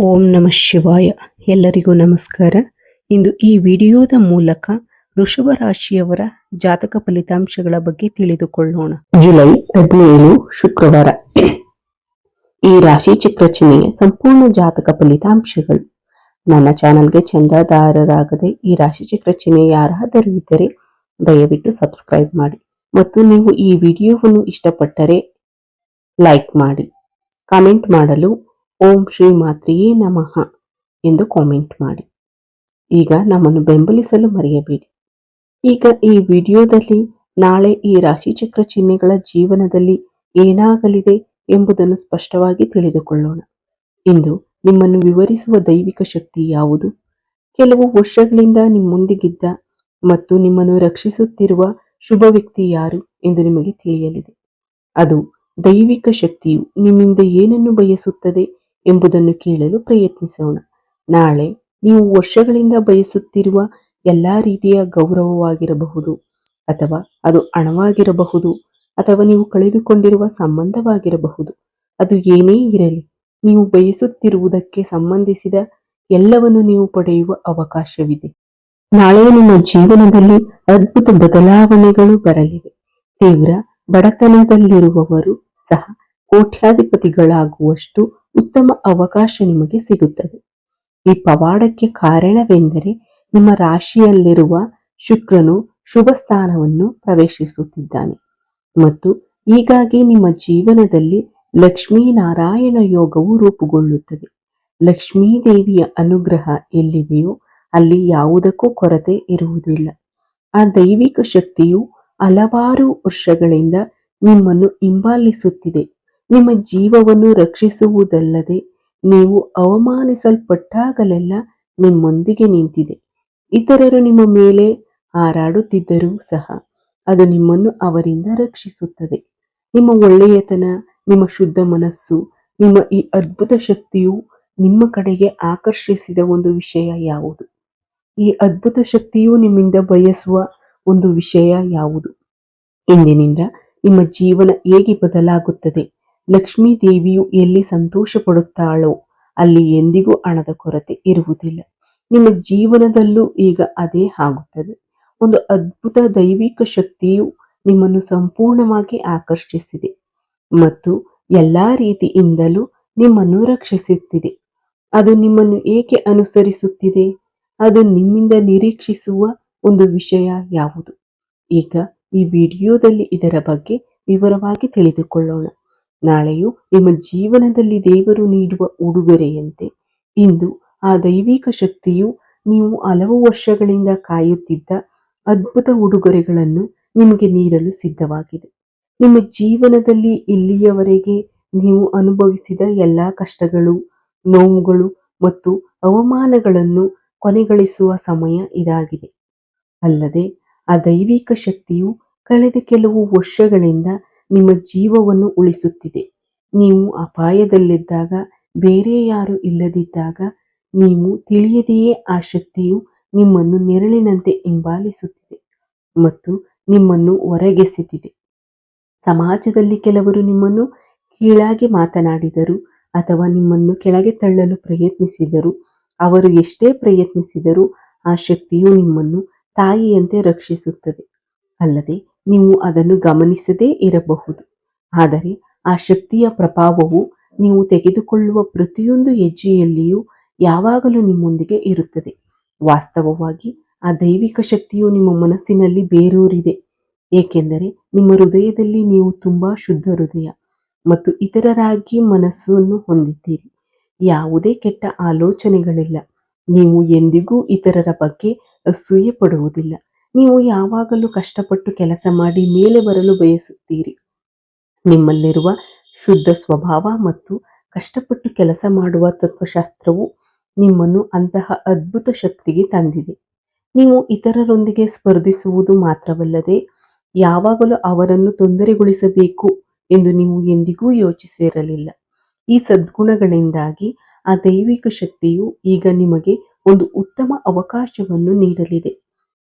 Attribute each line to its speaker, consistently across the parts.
Speaker 1: ಓಂ ನಮಃ ಶಿವಾಯ. ಎಲ್ಲರಿಗೂ ನಮಸ್ಕಾರ. ಇಂದು ಈ ವಿಡಿಯೋದ ಮೂಲಕ ವೃಷಭ ರಾಶಿಯವರ ಜಾತಕ ಫಲಿತಾಂಶಗಳ ಬಗ್ಗೆ ತಿಳಿದುಕೊಳ್ಳೋಣ. ಜುಲೈ 17 ಶುಕ್ರವಾರ. ಈ ರಾಶಿ ಚಕ್ರ ಚಿಹ್ನೆಯ ಸಂಪೂರ್ಣ ಜಾತಕ ಫಲಿತಾಂಶಗಳು. ನನ್ನ ಚಾನಲ್ಗೆ ಚಂದಾದಾರರಾಗದೆ ಈ ರಾಶಿ ಚಕ್ರ ಚಿಹ್ನೆ ಯಾರಾದರೂ ಇದ್ದರೆ ದಯವಿಟ್ಟು ಸಬ್ಸ್ಕ್ರೈಬ್ ಮಾಡಿ ಮತ್ತು ನೀವು ಈ ವಿಡಿಯೋವನ್ನು ಇಷ್ಟಪಟ್ಟರೆ ಲೈಕ್ ಮಾಡಿ. ಕಾಮೆಂಟ್ ಮಾಡಲು ಓಂ ಶ್ರೀ ಮಾತ್ರಿಯೇ ನಮಃ ಎಂದು ಕಾಮೆಂಟ್ ಮಾಡಿ. ಈಗ ನಮ್ಮನ್ನು ಬೆಂಬಲಿಸಲು ಮರೆಯಬೇಡಿ. ಈಗ ಈ ವಿಡಿಯೋದಲ್ಲಿ ನಾಳೆ ಈ ರಾಶಿಚಕ್ರ ಚಿಹ್ನೆಗಳ ಜೀವನದಲ್ಲಿ ಏನಾಗಲಿದೆ ಎಂಬುದನ್ನು ಸ್ಪಷ್ಟವಾಗಿ ತಿಳಿದುಕೊಳ್ಳೋಣ. ಇಂದು ನಿಮ್ಮನ್ನು ವಿವರಿಸುವ ದೈವಿಕ ಶಕ್ತಿ ಯಾವುದು, ಕೆಲವು ವರ್ಷಗಳಿಂದ ನಿಮ್ಮೊಂದಿಗಿದ್ದ ಮತ್ತು ನಿಮ್ಮನ್ನು ರಕ್ಷಿಸುತ್ತಿರುವ ಶುಭ ವ್ಯಕ್ತಿ ಯಾರು ಎಂದು ನಿಮಗೆ ತಿಳಿಯಲಿದೆ. ಅದು ದೈವಿಕ ಶಕ್ತಿಯು ನಿಮ್ಮಿಂದ ಏನನ್ನು ಬಯಸುತ್ತದೆ ಎಂಬುದನ್ನು ಕೇಳಲು ಪ್ರಯತ್ನಿಸೋಣ. ನಾಳೆ ನೀವು ವರ್ಷಗಳಿಂದ ಬಯಸುತ್ತಿರುವ ಎಲ್ಲಾ ರೀತಿಯ ಗೌರವವಾಗಿರಬಹುದು, ಅಥವಾ ಅದು ಹಣವಾಗಿರಬಹುದು, ಅಥವಾ ನೀವು ಕಳೆದುಕೊಂಡಿರುವ ಸಂಬಂಧವಾಗಿರಬಹುದು. ಅದು ಏನೇ ಇರಲಿ, ನೀವು ಬಯಸುತ್ತಿರುವುದಕ್ಕೆ ಸಂಬಂಧಿಸಿದ ಎಲ್ಲವನ್ನು ನೀವು ಪಡೆಯುವ ಅವಕಾಶವಿದೆ. ನಾಳೆ ನಿಮ್ಮ ಜೀವನದಲ್ಲಿ ಅದ್ಭುತ ಬದಲಾವಣೆಗಳು ಬರಲಿವೆ. ತೀವ್ರ ಬಡತನದಲ್ಲಿರುವವರು ಸಹ ಕೋಟ್ಯಾಧಿಪತಿಗಳಾಗುವಷ್ಟು ಉತ್ತಮ ಅವಕಾಶ ನಿಮಗೆ ಸಿಗುತ್ತದೆ. ಈ ಪವಾಡಕ್ಕೆ ಕಾರಣವೆಂದರೆ ನಿಮ್ಮ ರಾಶಿಯಲ್ಲಿರುವ ಶುಕ್ರನು ಶುಭ ಸ್ಥಾನವನ್ನು ಪ್ರವೇಶಿಸುತ್ತಿದ್ದಾನೆ ಮತ್ತು ಹೀಗಾಗಿ ನಿಮ್ಮ ಜೀವನದಲ್ಲಿ ಲಕ್ಷ್ಮೀನಾರಾಯಣ ಯೋಗವು ರೂಪುಗೊಳ್ಳುತ್ತದೆ. ಲಕ್ಷ್ಮೀ ದೇವಿಯ ಅನುಗ್ರಹ ಎಲ್ಲಿದೆಯೋ ಅಲ್ಲಿ ಯಾವುದಕ್ಕೂ ಕೊರತೆ ಇರುವುದಿಲ್ಲ. ಆ ದೈವಿಕ ಶಕ್ತಿಯು ಹಲವಾರು ವರ್ಷಗಳಿಂದ ನಿಮ್ಮನ್ನು ಹಿಂಬಾಲಿಸುತ್ತಿದೆ. ನಿಮ್ಮ ಜೀವವನ್ನು ರಕ್ಷಿಸುವುದಲ್ಲದೆ ನೀವು ಅವಮಾನಿಸಲ್ಪಟ್ಟಾಗಲೆಲ್ಲ ನಿಮ್ಮೊಂದಿಗೆ ನಿಂತಿದೆ. ಇತರರು ನಿಮ್ಮ ಮೇಲೆ ಹಾರಾಡುತ್ತಿದ್ದರೂ ಸಹ ಅದು ನಿಮ್ಮನ್ನು ಅವರಿಂದ ರಕ್ಷಿಸುತ್ತದೆ. ನಿಮ್ಮ ಒಳ್ಳೆಯತನ, ನಿಮ್ಮ ಶುದ್ಧ ಮನಸ್ಸು, ನಿಮ್ಮ ಈ ಅದ್ಭುತ ಶಕ್ತಿಯು ನಿಮ್ಮ ಕಡೆಗೆ ಆಕರ್ಷಿಸಿದ ಒಂದು ವಿಷಯ ಯಾವುದು? ಈ ಅದ್ಭುತ ಶಕ್ತಿಯು ನಿಮ್ಮಿಂದ ಬಯಸುವ ಒಂದು ವಿಷಯ ಯಾವುದು? ಇಂದಿನಿಂದ ನಿಮ್ಮ ಜೀವನ ಹೇಗೆ ಬದಲಾಗುತ್ತದೆ? ಲಕ್ಷ್ಮೀ ದೇವಿಯು ಎಲ್ಲಿ ಸಂತೋಷ ಪಡುತ್ತಾಳೋ ಅಲ್ಲಿ ಎಂದಿಗೂ ಹಣದ ಕೊರತೆ ಇರುವುದಿಲ್ಲ. ನಿಮ್ಮ ಜೀವನದಲ್ಲೂ ಈಗ ಅದೇ ಆಗುತ್ತದೆ. ಒಂದು ಅದ್ಭುತ ದೈವಿಕ ಶಕ್ತಿಯು ನಿಮ್ಮನ್ನು ಸಂಪೂರ್ಣವಾಗಿ ಆಕರ್ಷಿಸಿದೆ ಮತ್ತು ಎಲ್ಲಾ ರೀತಿಯಿಂದಲೂ ನಿಮ್ಮನ್ನು ರಕ್ಷಿಸುತ್ತಿದೆ. ಅದು ನಿಮ್ಮನ್ನು ಏಕೆ ಅನುಸರಿಸುತ್ತಿದೆ? ಅದು ನಿಮ್ಮಿಂದ ನಿರೀಕ್ಷಿಸುವ ಒಂದು ವಿಷಯ ಯಾವುದು? ಈಗ ಈ ವಿಡಿಯೋದಲ್ಲಿ ಇದರ ಬಗ್ಗೆ ವಿವರವಾಗಿ ತಿಳಿದುಕೊಳ್ಳೋಣ. ನಾಳೆಯು ನಿಮ್ಮ ಜೀವನದಲ್ಲಿ ದೇವರು ನೀಡುವ ಉಡುಗೊರೆಯಂತೆ ಇಂದು ಆ ದೈವಿಕ ಶಕ್ತಿಯು ನೀವು ಹಲವು ವರ್ಷಗಳಿಂದ ಕಾಯುತ್ತಿದ್ದ ಅದ್ಭುತ ಉಡುಗೊರೆಗಳನ್ನು ನಿಮಗೆ ನೀಡಲು ಸಿದ್ಧವಾಗಿದೆ. ನಿಮ್ಮ ಜೀವನದಲ್ಲಿ ಇಲ್ಲಿಯವರೆಗೆ ನೀವು ಅನುಭವಿಸಿದ ಎಲ್ಲಾ ಕಷ್ಟಗಳು, ನೋವುಗಳು ಮತ್ತು ಅವಮಾನಗಳನ್ನು ಕೊನೆಗಳಿಸುವ ಸಮಯ ಇದಾಗಿದೆ. ಅಲ್ಲದೆ ಆ ದೈವಿಕ ಶಕ್ತಿಯು ಕಳೆದ ಕೆಲವು ವರ್ಷಗಳಿಂದ ನಿಮ್ಮ ಜೀವವನ್ನು ಉಳಿಸುತ್ತಿದೆ. ನೀವು ಅಪಾಯದಲ್ಲಿದ್ದಾಗ, ಬೇರೆ ಯಾರು ಇಲ್ಲದಿದ್ದಾಗ, ನೀವು ತಿಳಿಯದೆಯೇ ಆ ಶಕ್ತಿಯು ನಿಮ್ಮನ್ನು ನೆರಳಿನಂತೆ ಹಿಂಬಾಲಿಸುತ್ತಿದೆ ಮತ್ತು ನಿಮ್ಮನ್ನು ಹೊರಗೆಸೆದಿದೆ. ಸಮಾಜದಲ್ಲಿ ಕೆಲವರು ನಿಮ್ಮನ್ನು ಕೀಳಾಗಿ ಮಾತನಾಡಿದರು ಅಥವಾ ನಿಮ್ಮನ್ನು ಕೆಳಗೆ ತಳ್ಳಲು ಪ್ರಯತ್ನಿಸಿದರು. ಅವರು ಎಷ್ಟೇ ಪ್ರಯತ್ನಿಸಿದರೂ ಆ ಶಕ್ತಿಯು ನಿಮ್ಮನ್ನು ತಾಯಿಯಂತೆ ರಕ್ಷಿಸುತ್ತದೆ. ಅಲ್ಲದೆ ನೀವು ಅದನ್ನು ಗಮನಿಸದೇ ಇರಬಹುದು, ಆದರೆ ಆ ಶಕ್ತಿಯ ಪ್ರಭಾವವು ನೀವು ತೆಗೆದುಕೊಳ್ಳುವ ಪ್ರತಿಯೊಂದು ಹೆಜ್ಜೆಯಲ್ಲಿಯೂ ಯಾವಾಗಲೂ ನಿಮ್ಮೊಂದಿಗೆ ಇರುತ್ತದೆ. ವಾಸ್ತವವಾಗಿ ಆ ದೈವಿಕ ಶಕ್ತಿಯು ನಿಮ್ಮ ಮನಸ್ಸಿನಲ್ಲಿ ಬೇರೂರಿದೆ, ಏಕೆಂದರೆ ನಿಮ್ಮ ಹೃದಯದಲ್ಲಿ ನೀವು ತುಂಬಾ ಶುದ್ಧ ಹೃದಯ ಮತ್ತು ಇತರರಾಗಿ ಮನಸ್ಸನ್ನು ಹೊಂದಿದ್ದೀರಿ. ಯಾವುದೇ ಕೆಟ್ಟ ಆಲೋಚನೆಗಳಿಲ್ಲ. ನೀವು ಎಂದಿಗೂ ಇತರರ ಬಗ್ಗೆ ಅಸೂಯೆ ಪಡುವುದಿಲ್ಲ. ನೀವು ಯಾವಾಗಲೂ ಕಷ್ಟಪಟ್ಟು ಕೆಲಸ ಮಾಡಿ ಮೇಲೆ ಬರಲು ಬಯಸುತ್ತೀರಿ. ನಿಮ್ಮಲ್ಲಿರುವ ಶುದ್ಧ ಸ್ವಭಾವ ಮತ್ತು ಕಷ್ಟಪಟ್ಟು ಕೆಲಸ ಮಾಡುವ ತತ್ವಶಾಸ್ತ್ರವು ನಿಮ್ಮನ್ನು ಅಂತಹ ಅದ್ಭುತ ಶಕ್ತಿಗೆ ತಂದಿದೆ. ನೀವು ಇತರರೊಂದಿಗೆ ಸ್ಪರ್ಧಿಸುವುದು ಮಾತ್ರವಲ್ಲದೆ ಯಾವಾಗಲೂ ಅವರನ್ನು ತೊಂದರೆಗೊಳಿಸಬೇಕು ಎಂದು ನೀವು ಎಂದಿಗೂ ಯೋಚಿಸಿರಲಿಲ್ಲ. ಈ ಸದ್ಗುಣಗಳಿಂದಾಗಿ ಆ ದೈವಿಕ ಶಕ್ತಿಯು ಈಗ ನಿಮಗೆ ಒಂದು ಉತ್ತಮ ಅವಕಾಶವನ್ನು ನೀಡಲಿದೆ.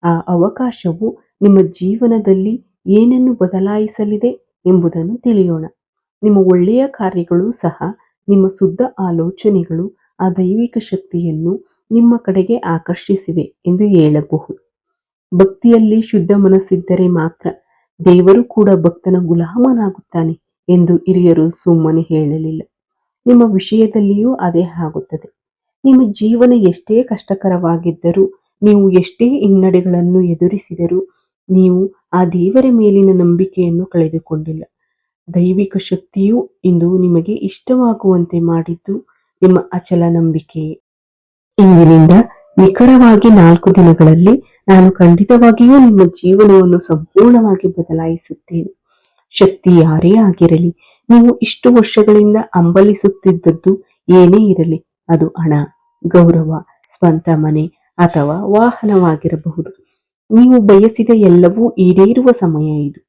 Speaker 1: ಆ ಅವಕಾಶವು ನಿಮ್ಮ ಜೀವನದಲ್ಲಿ ಏನನ್ನು ಬದಲಾಯಿಸಲಿದೆ ಎಂಬುದನ್ನು ತಿಳಿಯೋಣ. ನಿಮ್ಮ ಒಳ್ಳೆಯ ಕಾರ್ಯಗಳು ಸಹ, ನಿಮ್ಮ ಶುದ್ಧ ಆಲೋಚನೆಗಳು ಆ ದೈವಿಕ ಶಕ್ತಿಯನ್ನು ನಿಮ್ಮ ಕಡೆಗೆ ಆಕರ್ಷಿಸಿವೆ ಎಂದು ಹೇಳಬಹುದು. ಭಕ್ತಿಯಲ್ಲಿ ಶುದ್ಧ ಮನಸ್ಸಿದ್ದರೆ ಮಾತ್ರ ದೇವರು ಕೂಡ ಭಕ್ತನ ಗುಲಾಮನಾಗುತ್ತಾನೆ ಎಂದು ಹಿರಿಯರು ಸುಮ್ಮನೆ ಹೇಳಲಿಲ್ಲ. ನಿಮ್ಮ ವಿಷಯದಲ್ಲಿಯೂ ಅದೇ ಆಗುತ್ತದೆ. ನಿಮ್ಮ ಜೀವನ ಎಷ್ಟೇ ಕಷ್ಟಕರವಾಗಿದ್ದರೂ, ನೀವು ಎಷ್ಟೇ ಹಿನ್ನಡೆಗಳನ್ನು ಎದುರಿಸಿದರೂ, ನೀವು ಆ ದೇವರ ಮೇಲಿನ ನಂಬಿಕೆಯನ್ನು ಕಳೆದುಕೊಂಡಿಲ್ಲ. ದೈವಿಕ ಶಕ್ತಿಯು ಇಂದು ನಿಮಗೆ ಇಷ್ಟವಾಗುವಂತೆ ಮಾಡಿದ್ದು ನಿಮ್ಮ ಅಚಲ ನಂಬಿಕೆಯೇ. ಇಂದಿನಿಂದ ನಿಖರವಾಗಿ 4 ದಿನಗಳಲ್ಲಿ ನಾನು ಖಂಡಿತವಾಗಿಯೂ ನಿಮ್ಮ ಜೀವನವನ್ನು ಸಂಪೂರ್ಣವಾಗಿ ಬದಲಾಯಿಸುತ್ತೇನೆ. ಶಕ್ತಿ ಯಾರೇ ಆಗಿರಲಿ, ನೀವು ಇಷ್ಟು ವರ್ಷಗಳಿಂದ ಹಂಬಲಿಸುತ್ತಿದ್ದದ್ದು ಏನೇ ಇರಲಿ, ಅದು ಹಣ, ಗೌರವ, ಸ್ವಂತ ಮನೆ ಅಥವಾ ವಾಹನವಾಗಿರಬಹುದು. ನೀವು ಬಯಸಿದ ಎಲ್ಲವೂ ಈಡೇರುವ ಸಮಯ ಇದು.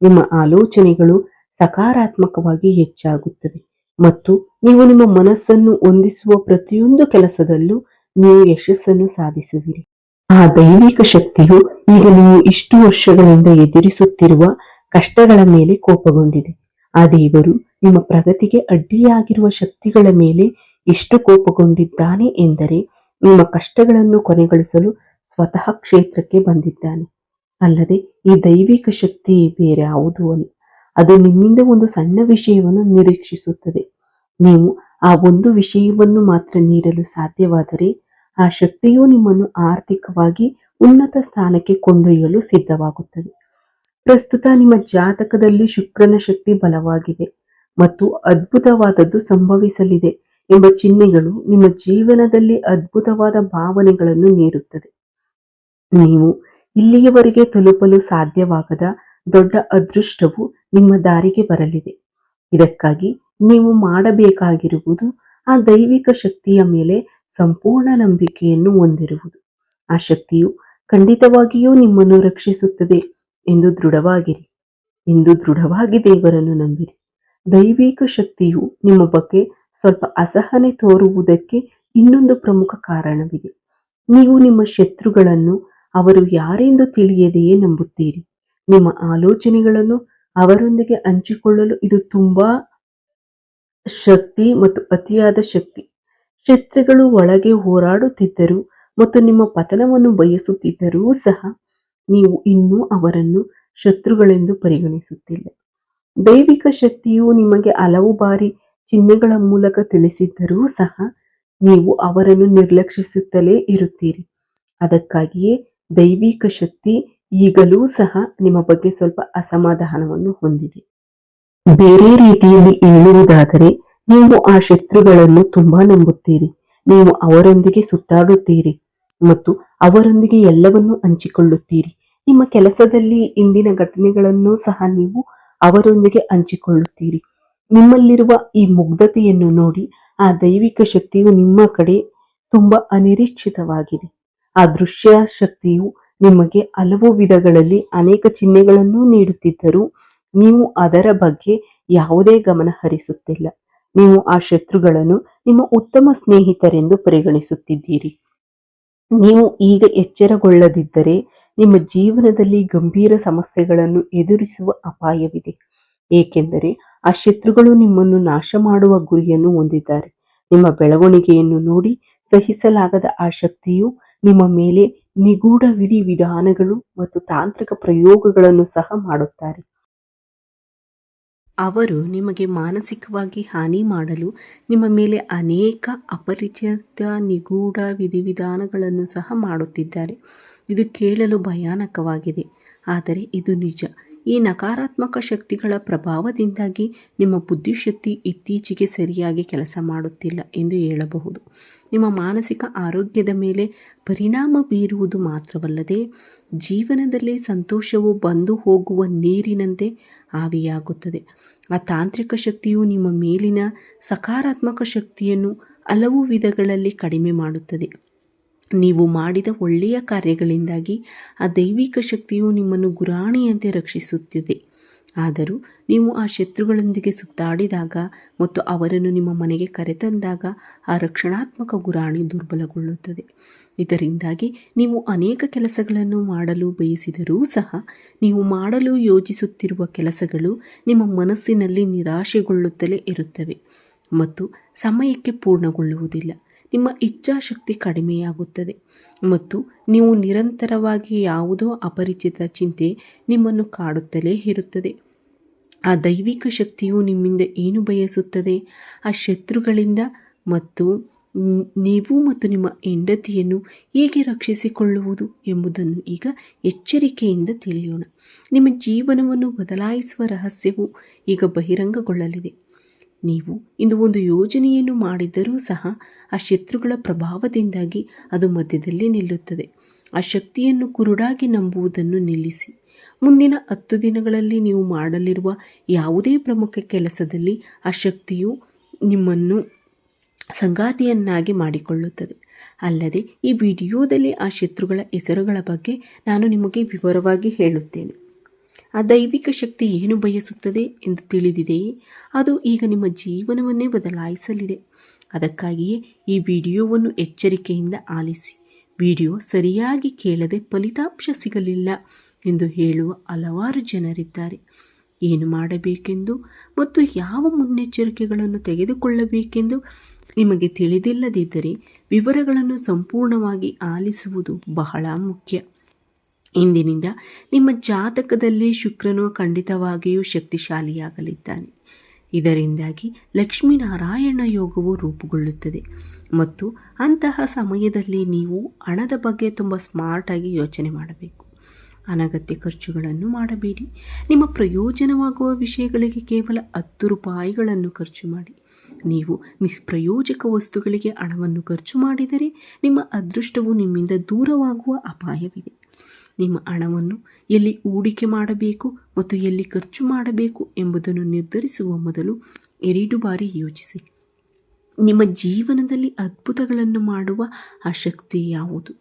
Speaker 1: ನಿಮ್ಮ ಆಲೋಚನೆಗಳು ಸಕಾರಾತ್ಮಕವಾಗಿ ಹೆಚ್ಚಾಗುತ್ತವೆ ಮತ್ತು ನೀವು ನಿಮ್ಮ ಮನಸ್ಸನ್ನು ಹೊಂದಿಸುವ ಪ್ರತಿಯೊಂದು ಕೆಲಸದಲ್ಲೂ ನೀವು ಯಶಸ್ಸನ್ನು ಸಾಧಿಸುವಿರಿ. ಆ ದೈವಿಕ ಶಕ್ತಿಯು ಈಗ ನೀವು ಇಷ್ಟು ವರ್ಷಗಳಿಂದ ಎದುರಿಸುತ್ತಿರುವ ಕಷ್ಟಗಳ ಮೇಲೆ ಕೋಪಗೊಂಡಿದೆ. ಆ ದೇವರು ನಿಮ್ಮ ಪ್ರಗತಿಗೆ ಅಡ್ಡಿಯಾಗಿರುವ ಶಕ್ತಿಗಳ ಮೇಲೆ ಎಷ್ಟು ಕೋಪಗೊಂಡಿದ್ದಾನೆ ಎಂದರೆ, ನಿಮ್ಮ ಕಷ್ಟಗಳನ್ನು ಕೊನೆಗೊಳಿಸಲು ಸ್ವತಃ ಕ್ಷೇತ್ರಕ್ಕೆ ಬಂದಿದ್ದಾನೆ. ಅಲ್ಲದೆ ಈ ದೈವಿಕ ಶಕ್ತಿ ಬೇರೆ ಯಾವುದೂ ಅಲ್ಲ. ಅದು ನಿಮ್ಮಿಂದ ಒಂದು ಸಣ್ಣ ವಿಷಯವನ್ನು ನಿರೀಕ್ಷಿಸುತ್ತದೆ. ನೀವು ಆ ಒಂದು ವಿಷಯವನ್ನು ಮಾತ್ರ ನೀಡಲು ಸಾಧ್ಯವಾದರೆ, ಆ ಶಕ್ತಿಯು ನಿಮ್ಮನ್ನು ಆರ್ಥಿಕವಾಗಿ ಉನ್ನತ ಸ್ಥಾನಕ್ಕೆ ಕೊಂಡೊಯ್ಯಲು ಸಿದ್ಧವಾಗುತ್ತದೆ. ಪ್ರಸ್ತುತ ನಿಮ್ಮ ಜಾತಕದಲ್ಲಿ ಶುಕ್ರನ ಶಕ್ತಿ ಬಲವಾಗಿದೆ ಮತ್ತು ಅದ್ಭುತವಾದದ್ದು ಸಂಭವಿಸಲಿದೆ ಎಂಬ ಚಿಹ್ನೆಗಳು ನಿಮ್ಮ ಜೀವನದಲ್ಲಿ ಅದ್ಭುತವಾದ ಭಾವನೆಗಳನ್ನು ನೀಡುತ್ತದೆ. ನೀವು ಇಲ್ಲಿಯವರೆಗೆ ತಲುಪಲು ಸಾಧ್ಯವಾಗದ ದೊಡ್ಡ ಅದೃಷ್ಟವು ನಿಮ್ಮ ದಾರಿಗೆ ಬರಲಿದೆ. ಇದಕ್ಕಾಗಿ ನೀವು ಮಾಡಬೇಕಾಗಿರುವುದು ಆ ದೈವಿಕ ಶಕ್ತಿಯ ಮೇಲೆ ಸಂಪೂರ್ಣ ನಂಬಿಕೆಯನ್ನು ಹೊಂದಿರುವುದು. ಆ ಶಕ್ತಿಯು ಖಂಡಿತವಾಗಿಯೂ ನಿಮ್ಮನ್ನು ರಕ್ಷಿಸುತ್ತದೆ ಎಂದು ದೃಢವಾಗಿ ದೇವರನ್ನು ನಂಬಿರಿ. ದೈವಿಕ ಶಕ್ತಿಯು ನಿಮ್ಮ ಬಗ್ಗೆ ಸ್ವಲ್ಪ ಅಸಹನೆ ತೋರುವುದಕ್ಕೆ ಇನ್ನೊಂದು ಪ್ರಮುಖ ಕಾರಣವಿದೆ. ನೀವು ನಿಮ್ಮ ಶತ್ರುಗಳನ್ನು ಅವರು ಯಾರೆಂದು ತಿಳಿಯದೆಯೇ ನಂಬುತ್ತೀರಿ. ನಿಮ್ಮ ಆಲೋಚನೆಗಳನ್ನು ಅವರೊಂದಿಗೆ ಹಂಚಿಕೊಳ್ಳಲು ಇದು ತುಂಬಾ ಶಕ್ತಿ ಮತ್ತು ಅತಿಯಾದ ಶಕ್ತಿ. ಶತ್ರುಗಳು ಒಳಗೆ ಹೋರಾಡುತ್ತಿದ್ದರೂ ಮತ್ತು ನಿಮ್ಮ ಪತನವನ್ನು ಬಯಸುತ್ತಿದ್ದರೂ ಸಹ ನೀವು ಇನ್ನೂ ಅವರನ್ನು ಶತ್ರುಗಳೆಂದು ಪರಿಗಣಿಸುತ್ತಿಲ್ಲ. ದೈವಿಕ ಶಕ್ತಿಯು ನಿಮಗೆ ಹಲವು ಬಾರಿ ಚಿಹ್ನೆಗಳ ಮೂಲಕ ತಿಳಿಸಿದ್ದರೂ ಸಹ ನೀವು ಅವರನ್ನು ನಿರ್ಲಕ್ಷಿಸುತ್ತಲೇ ಇರುತ್ತೀರಿ. ಅದಕ್ಕಾಗಿಯೇ ದೈವಿಕ ಶಕ್ತಿ ಈಗಲೂ ಸಹ ನಿಮ್ಮ ಬಗ್ಗೆ ಸ್ವಲ್ಪ ಅಸಮಾಧಾನವನ್ನು ಹೊಂದಿದೆ. ಬೇರೆ ರೀತಿಯಲ್ಲಿ ಹೇಳುವುದಾದರೆ, ನೀವು ಆ ಶತ್ರುಗಳನ್ನು ತುಂಬಾ ನಂಬುತ್ತೀರಿ. ನೀವು ಅವರೊಂದಿಗೆ ಸುತ್ತಾಡುತ್ತೀರಿ ಮತ್ತು ಅವರೊಂದಿಗೆ ಎಲ್ಲವನ್ನೂ ಹಂಚಿಕೊಳ್ಳುತ್ತೀರಿ. ನಿಮ್ಮ ಕೆಲಸದಲ್ಲಿ ಇಂದಿನ ಘಟನೆಗಳನ್ನು ಸಹ ನೀವು ಅವರೊಂದಿಗೆ ಹಂಚಿಕೊಳ್ಳುತ್ತೀರಿ. ನಿಮ್ಮಲ್ಲಿರುವ ಈ ಮುಗ್ಧತೆಯನ್ನು ನೋಡಿ ಆ ದೈವಿಕ ಶಕ್ತಿಯು ನಿಮ್ಮ ಕಡೆ ತುಂಬಾ ಅನಿರೀಕ್ಷಿತವಾಗಿದೆ. ಆ ದೃಶ್ಯ ಶಕ್ತಿಯು ನಿಮಗೆ ಹಲವು ವಿಧಗಳಲ್ಲಿ ಅನೇಕ ಚಿಹ್ನೆಗಳನ್ನು ನೀಡುತ್ತಿದ್ದರೂ ನೀವು ಅದರ ಬಗ್ಗೆ ಯಾವುದೇ ಗಮನ ಹರಿಸುತ್ತಿಲ್ಲ. ನೀವು ಆ ಶತ್ರುಗಳನ್ನು ನಿಮ್ಮ ಉತ್ತಮ ಸ್ನೇಹಿತರೆಂದು ಪರಿಗಣಿಸುತ್ತಿದ್ದೀರಿ. ನೀವು ಈಗ ಎಚ್ಚರಗೊಳ್ಳದಿದ್ದರೆ ನಿಮ್ಮ ಜೀವನದಲ್ಲಿ ಗಂಭೀರ ಸಮಸ್ಯೆಗಳನ್ನು ಎದುರಿಸುವ ಅಪಾಯವಿದೆ. ಏಕೆಂದರೆ ಆ ಶತ್ರುಗಳು ನಿಮ್ಮನ್ನು ನಾಶ ಮಾಡುವ ಗುರಿಯನ್ನು ಹೊಂದಿದ್ದಾರೆ. ನಿಮ್ಮ ಬೆಳವಣಿಗೆಯನ್ನು ನೋಡಿ ಸಹಿಸಲಾಗದ ಆ ಶಕ್ತಿಯು ನಿಮ್ಮ ಮೇಲೆ ನಿಗೂಢ ವಿಧಾನಗಳು ಮತ್ತು ತಾಂತ್ರಿಕ ಪ್ರಯೋಗಗಳನ್ನು ಸಹ ಮಾಡುತ್ತಾರೆ. ಅವರು ನಿಮಗೆ ಮಾನಸಿಕವಾಗಿ ಹಾನಿ ಮಾಡಲು ನಿಮ್ಮ ಮೇಲೆ ಅನೇಕ ಅಪರಿಚಿತ ನಿಗೂಢ ವಿಧಿವಿಧಾನಗಳನ್ನು ಸಹ ಮಾಡುತ್ತಿದ್ದಾರೆ. ಇದು ಕೇಳಲು ಭಯಾನಕವಾಗಿದೆ, ಆದರೆ ಇದು ನಿಜ. ಈ ನಕಾರಾತ್ಮಕ ಶಕ್ತಿಗಳ ಪ್ರಭಾವದಿಂದಾಗಿ ನಿಮ್ಮ ಬುದ್ಧಿಶಕ್ತಿ ಇತ್ತೀಚೆಗೆ ಸರಿಯಾಗಿ ಕೆಲಸ ಮಾಡುತ್ತಿಲ್ಲ ಎಂದು ಹೇಳಬಹುದು. ನಿಮ್ಮ ಮಾನಸಿಕ ಆರೋಗ್ಯದ ಮೇಲೆ ಪರಿಣಾಮ ಬೀರುವುದು ಮಾತ್ರವಲ್ಲದೆ, ಜೀವನದಲ್ಲಿ ಸಂತೋಷವು ಬಂದು ಹೋಗುವ ನೀರಿನಂತೆ ಆವಿಯಾಗುತ್ತದೆ. ಆ ತಾಂತ್ರಿಕ ಶಕ್ತಿಯು ನಿಮ್ಮ ಮೇಲಿನ ಸಕಾರಾತ್ಮಕ ಶಕ್ತಿಯನ್ನು ಹಲವು ವಿಧಗಳಲ್ಲಿ ಕಡಿಮೆ ಮಾಡುತ್ತದೆ. ನೀವು ಮಾಡಿದ ಒಳ್ಳೆಯ ಕಾರ್ಯಗಳಿಂದಾಗಿ ಆ ದೈವಿಕ ಶಕ್ತಿಯು ನಿಮ್ಮನ್ನು ಗುರಾಣಿಯಂತೆ ರಕ್ಷಿಸುತ್ತಿದೆ. ಆದರೂ ನೀವು ಆ ಶತ್ರುಗಳೊಂದಿಗೆ ಸುತ್ತಾಡಿದಾಗ ಮತ್ತು ಅವರನ್ನು ನಿಮ್ಮ ಮನೆಗೆ ಕರೆತಂದಾಗ ಆ ರಕ್ಷಣಾತ್ಮಕ ಗುರಾಣಿ ದುರ್ಬಲಗೊಳ್ಳುತ್ತದೆ. ಇದರಿಂದಾಗಿ ನೀವು ಅನೇಕ ಕೆಲಸಗಳನ್ನು ಮಾಡಲು ಬಯಸಿದರೂ ಸಹ ನೀವು ಮಾಡಲು ಯೋಜಿಸುತ್ತಿರುವ ಕೆಲಸಗಳು ನಿಮ್ಮ ಮನಸ್ಸಿನಲ್ಲಿ ನಿರಾಶೆಗೊಳ್ಳುತ್ತಲೇ ಇರುತ್ತವೆ. ಮತ್ತು ಸಮಯಕ್ಕೆ ಪೂರ್ಣಗೊಳ್ಳುವುದಿಲ್ಲ. ನಿಮ್ಮ ಇಚ್ಛಾಶಕ್ತಿ ಕಡಿಮೆಯಾಗುತ್ತದೆ ಮತ್ತು ನೀವು ನಿರಂತರವಾಗಿ ಯಾವುದೋ ಅಪರಿಚಿತ ಚಿಂತೆ ನಿಮ್ಮನ್ನು ಕಾಡುತ್ತಲೇ ಇರುತ್ತದೆ. ಆ ದೈವಿಕ ಶಕ್ತಿಯು ನಿಮ್ಮಿಂದ ಏನು ಬಯಸುತ್ತದೆ? ಆ ಶತ್ರುಗಳಿಂದ ಮತ್ತು ನೀವು ಮತ್ತು ನಿಮ್ಮ ಹೆಂಡತಿಯನ್ನು ಹೇಗೆ ರಕ್ಷಿಸಿಕೊಳ್ಳುವುದು ಎಂಬುದನ್ನು ಈಗ ಎಚ್ಚರಿಕೆಯಿಂದ ತಿಳಿಯೋಣ. ನಿಮ್ಮ ಜೀವನವನ್ನು ಬದಲಾಯಿಸುವ ರಹಸ್ಯವು ಈಗ ಬಹಿರಂಗಗೊಳ್ಳಲಿದೆ. ನೀವು ಇಂದು ಒಂದು ಯೋಜನೆಯನ್ನು ಮಾಡಿದ್ದರೂ ಸಹ ಆ ಶತ್ರುಗಳ ಪ್ರಭಾವದಿಂದಾಗಿ ಅದು ಮಧ್ಯದಲ್ಲಿ ನಿಲ್ಲುತ್ತದೆ. ಆ ಶಕ್ತಿಯನ್ನು ಕುರುಡಾಗಿ ನಂಬುವುದನ್ನು ನಿಲ್ಲಿಸಿ. ಮುಂದಿನ 10 ದಿನಗಳಲ್ಲಿ ನೀವು ಮಾಡಲಿರುವ ಯಾವುದೇ ಪ್ರಮುಖ ಕೆಲಸದಲ್ಲಿ ಆ ಶಕ್ತಿಯು ನಿಮ್ಮನ್ನು ಸಂಗಾತಿಯನ್ನಾಗಿ ಮಾಡಿಕೊಳ್ಳುತ್ತದೆ. ಅಲ್ಲದೆ ಈ ವಿಡಿಯೋದಲ್ಲಿ ಆ ಶತ್ರುಗಳ ಹೆಸರುಗಳ ಬಗ್ಗೆ ನಾನು ನಿಮಗೆ ವಿವರವಾಗಿ ಹೇಳುತ್ತೇನೆ. ಆ ದೈವಿಕ ಶಕ್ತಿ ಏನು ಬಯಸುತ್ತದೆ ಎಂದು ತಿಳಿದಿದೆಯೇ? ಅದು ಈಗ ನಿಮ್ಮ ಜೀವನವನ್ನೇ ಬದಲಾಯಿಸಲಿದೆ. ಅದಕ್ಕಾಗಿಯೇ ಈ ವಿಡಿಯೋವನ್ನು ಎಚ್ಚರಿಕೆಯಿಂದ ಆಲಿಸಿ. ವಿಡಿಯೋ ಸರಿಯಾಗಿ ಕೇಳದೆ ಫಲಿತಾಂಶ ಸಿಗಲಿಲ್ಲ ಎಂದು ಹೇಳುವ ಹಲವಾರು ಜನರಿದ್ದಾರೆ. ಏನು ಮಾಡಬೇಕೆಂದು ಮತ್ತು ಯಾವ ಮುನ್ನೆಚ್ಚರಿಕೆಗಳನ್ನು ತೆಗೆದುಕೊಳ್ಳಬೇಕೆಂದು ನಿಮಗೆ ತಿಳಿದಿಲ್ಲದಿದ್ದರೆ ವಿವರಗಳನ್ನು ಸಂಪೂರ್ಣವಾಗಿ ಆಲಿಸುವುದು ಬಹಳ ಮುಖ್ಯ. ಇಂದಿನಿಂದ ನಿಮ್ಮ ಜಾತಕದಲ್ಲಿ ಶುಕ್ರನು ಖಂಡಿತವಾಗಿಯೂ ಶಕ್ತಿಶಾಲಿಯಾಗಲಿದ್ದಾನೆ. ಇದರಿಂದಾಗಿ ಲಕ್ಷ್ಮೀನಾರಾಯಣ ಯೋಗವು ರೂಪುಗೊಳ್ಳುತ್ತದೆ ಮತ್ತು ಅಂತಹ ಸಮಯದಲ್ಲಿ ನೀವು ಹಣದ ಬಗ್ಗೆ ತುಂಬ ಸ್ಮಾರ್ಟಾಗಿ ಯೋಚನೆ ಮಾಡಬೇಕು. ಅನಗತ್ಯ ಖರ್ಚುಗಳನ್ನು ಮಾಡಬೇಡಿ. ನಿಮ್ಮ ಪ್ರಯೋಜನವಾಗುವ ವಿಷಯಗಳಿಗೆ ಕೇವಲ 10 ರೂಪಾಯಿಗಳನ್ನು ಖರ್ಚು ಮಾಡಿ. ನೀವು ನಿಷ್ಪ್ರಯೋಜಕ ವಸ್ತುಗಳಿಗೆ ಹಣವನ್ನು ಖರ್ಚು ಮಾಡಿದರೆ ನಿಮ್ಮ ಅದೃಷ್ಟವು ನಿಮ್ಮಿಂದ ದೂರವಾಗುವ ಅಪಾಯವಿದೆ. ನಿಮ್ಮ ಹಣವನ್ನು ಎಲ್ಲಿ ಹೂಡಿಕೆ ಮಾಡಬೇಕು ಮತ್ತು ಎಲ್ಲಿ ಖರ್ಚು ಮಾಡಬೇಕು ಎಂಬುದನ್ನು ನಿರ್ಧರಿಸುವ ಮೊದಲು 2 ಬಾರಿ ಯೋಚಿಸಿ. ನಿಮ್ಮ ಜೀವನದಲ್ಲಿ ಅದ್ಭುತಗಳನ್ನು ಮಾಡುವ ಆ ಶಕ್ತಿ ಯಾವುದು?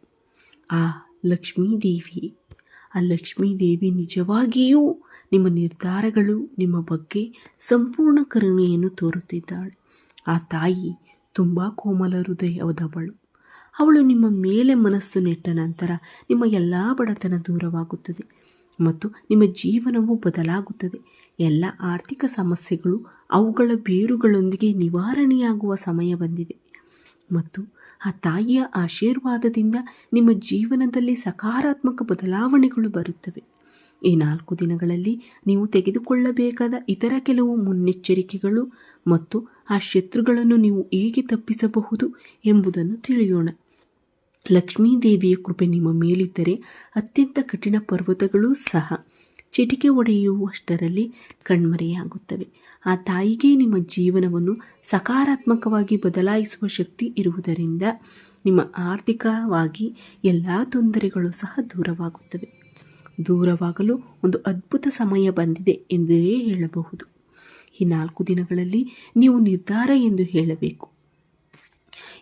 Speaker 1: ಆ ಲಕ್ಷ್ಮೀದೇವಿಯೇ. ಆ ಲಕ್ಷ್ಮೀದೇವಿ ನಿಜವಾಗಿಯೂ ನಿಮ್ಮ ನಿರ್ಧಾರಗಳು ನಿಮ್ಮ ಬಗ್ಗೆ ಸಂಪೂರ್ಣ ಕರುಣೆಯನ್ನು ತೋರುತ್ತಿದ್ದಾಳೆ. ಆ ತಾಯಿ ತುಂಬ ಕೋಮಲ ಹೃದಯದವಳು. ಅವಳು ನಿಮ್ಮ ಮೇಲೆ ಮನಸ್ಸು ನೆಟ್ಟ ನಂತರ ನಿಮ್ಮ ಎಲ್ಲ ಬಡತನ ದೂರವಾಗುತ್ತದೆ ಮತ್ತು ನಿಮ್ಮ ಜೀವನವು ಬದಲಾಗುತ್ತದೆ. ಎಲ್ಲ ಆರ್ಥಿಕ ಸಮಸ್ಯೆಗಳು ಅವುಗಳ ಬೇರುಗಳೊಂದಿಗೆ ನಿವಾರಣೆಯಾಗುವ ಸಮಯ ಬಂದಿದೆ ಮತ್ತು ಆ ತಾಯಿಯ ಆಶೀರ್ವಾದದಿಂದ ನಿಮ್ಮ ಜೀವನದಲ್ಲಿ ಸಕಾರಾತ್ಮಕ ಬದಲಾವಣೆಗಳು ಬರುತ್ತವೆ. ಈ 4 ದಿನಗಳಲ್ಲಿ ನೀವು ತೆಗೆದುಕೊಳ್ಳಬೇಕಾದ ಇತರ ಕೆಲವು ಮುನ್ನೆಚ್ಚರಿಕೆಗಳು ಮತ್ತು ಆ ಶತ್ರುಗಳನ್ನು ನೀವು ಹೇಗೆ ತಪ್ಪಿಸಬಹುದು ಎಂಬುದನ್ನು ತಿಳಿಯೋಣ. ಲಕ್ಷ್ಮೀದೇವಿಯ ಕೃಪೆ ನಿಮ್ಮ ಮೇಲಿದ್ದರೆ ಅತ್ಯಂತ ಕಠಿಣ ಪರ್ವತಗಳೂ ಸಹ ಚಿಟಿಕೆ ಹೊಡೆಯುವಷ್ಟರಲ್ಲಿ ಕಣ್ಮರೆಯಾಗುತ್ತವೆ. ಆ ತಾಯಿಗೆ ನಿಮ್ಮ ಜೀವನವನ್ನು ಸಕಾರಾತ್ಮಕವಾಗಿ ಬದಲಾಯಿಸುವ ಶಕ್ತಿ ಇರುವುದರಿಂದ ನಿಮ್ಮ ಆರ್ಥಿಕವಾಗಿ ಎಲ್ಲ ತೊಂದರೆಗಳು ಸಹ ದೂರವಾಗುತ್ತವೆ. ದೂರವಾಗಲು ಒಂದು ಅದ್ಭುತ ಸಮಯ ಬಂದಿದೆ ಎಂದೇ ಹೇಳಬಹುದು. ಈ 4 ದಿನಗಳಲ್ಲಿ ನೀವು ನಿರ್ಧಾರ ಎಂದು ಹೇಳಬೇಕು.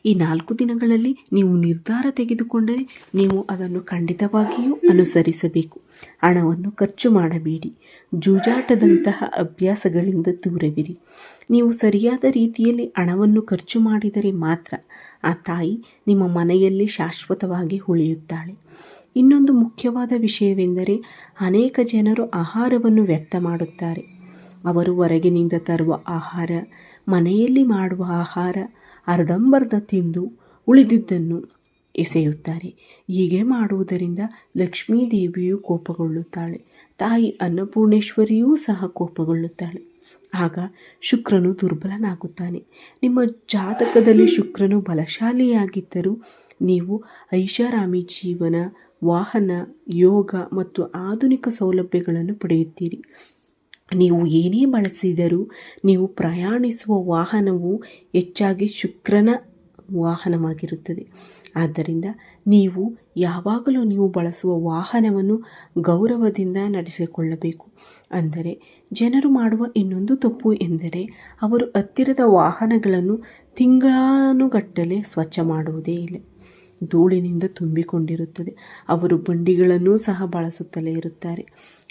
Speaker 1: ಈ 4 ದಿನಗಳಲ್ಲಿ ನೀವು ನಿರ್ಧಾರ ತೆಗೆದುಕೊಂಡರೆ ನೀವು ಅದನ್ನು ಖಂಡಿತವಾಗಿಯೂ ಅನುಸರಿಸಬೇಕು. ಹಣವನ್ನು ಖರ್ಚು ಮಾಡಬೇಡಿ. ಜೂಜಾಟದಂತಹ ಅಭ್ಯಾಸಗಳಿಂದ ದೂರವಿರಿ. ನೀವು ಸರಿಯಾದ ರೀತಿಯಲ್ಲಿ ಹಣವನ್ನು ಖರ್ಚು ಮಾಡಿದರೆ ಮಾತ್ರ ಆ ತಾಯಿ ನಿಮ್ಮ ಮನೆಯಲ್ಲಿ ಶಾಶ್ವತವಾಗಿ ಉಳಿಯುತ್ತಾಳೆ. ಇನ್ನೊಂದು ಮುಖ್ಯವಾದ ವಿಷಯವೆಂದರೆ ಅನೇಕ ಜನರು ಆಹಾರವನ್ನು ವ್ಯರ್ಥ ಮಾಡುತ್ತಾರೆ. ಅವರು ಹೊರಗಿನಿಂದ ತರುವ ಆಹಾರ, ಮನೆಯಲ್ಲಿ ಮಾಡುವ ಆಹಾರ ಅರ್ಧಂಬರ್ಧ ತಿಂದು ಉಳಿದಿದ್ದನ್ನು ಎಸೆಯುತ್ತಾರೆ. ಹೀಗೆ ಮಾಡುವುದರಿಂದ ಲಕ್ಷ್ಮೀದೇವಿಯು ಕೋಪಗೊಳ್ಳುತ್ತಾಳೆ. ತಾಯಿ ಅನ್ನಪೂರ್ಣೇಶ್ವರಿಯೂ ಸಹ ಕೋಪಗೊಳ್ಳುತ್ತಾಳೆ. ಆಗ ಶುಕ್ರನು ದುರ್ಬಲನಾಗುತ್ತಾನೆ. ನಿಮ್ಮ ಜಾತಕದಲ್ಲಿ ಶುಕ್ರನು ಬಲಶಾಲಿಯಾಗಿದ್ದರೂ ನೀವು ಐಷಾರಾಮಿ ಜೀವನ, ವಾಹನ, ಯೋಗ ಮತ್ತು ಆಧುನಿಕ ಸೌಲಭ್ಯಗಳನ್ನು ಪಡೆಯುತ್ತೀರಿ. ನೀವು ಏನೇ ಬಳಸಿದರೂ ನೀವು ಪ್ರಯಾಣಿಸುವ ವಾಹನವು ಹೆಚ್ಚಾಗಿ ಶುಕ್ರನ ವಾಹನವಾಗಿರುತ್ತದೆ. ಆದ್ದರಿಂದ ನೀವು ಯಾವಾಗಲೂ ನೀವು ಬಳಸುವ ವಾಹನವನ್ನು ಗೌರವದಿಂದ ನಡೆಸಿಕೊಳ್ಳಬೇಕು. ಅಂದರೆ ಜನರು ಮಾಡುವ ಇನ್ನೊಂದು ತಪ್ಪು ಎಂದರೆ ಅವರು ಹತ್ತಿರದ ವಾಹನಗಳನ್ನು ತಿಂಗಳಾನುಗಟ್ಟಲೆ ಸ್ವಚ್ಛ ಮಾಡುವುದೇ ಇಲ್ಲ. ಧೂಳಿನಿಂದ ತುಂಬಿಕೊಂಡಿರುತ್ತದೆ. ಅವರು ಬಂಡಿಗಳನ್ನೂ ಸಹ ಬಳಸುತ್ತಲೇ ಇರುತ್ತಾರೆ.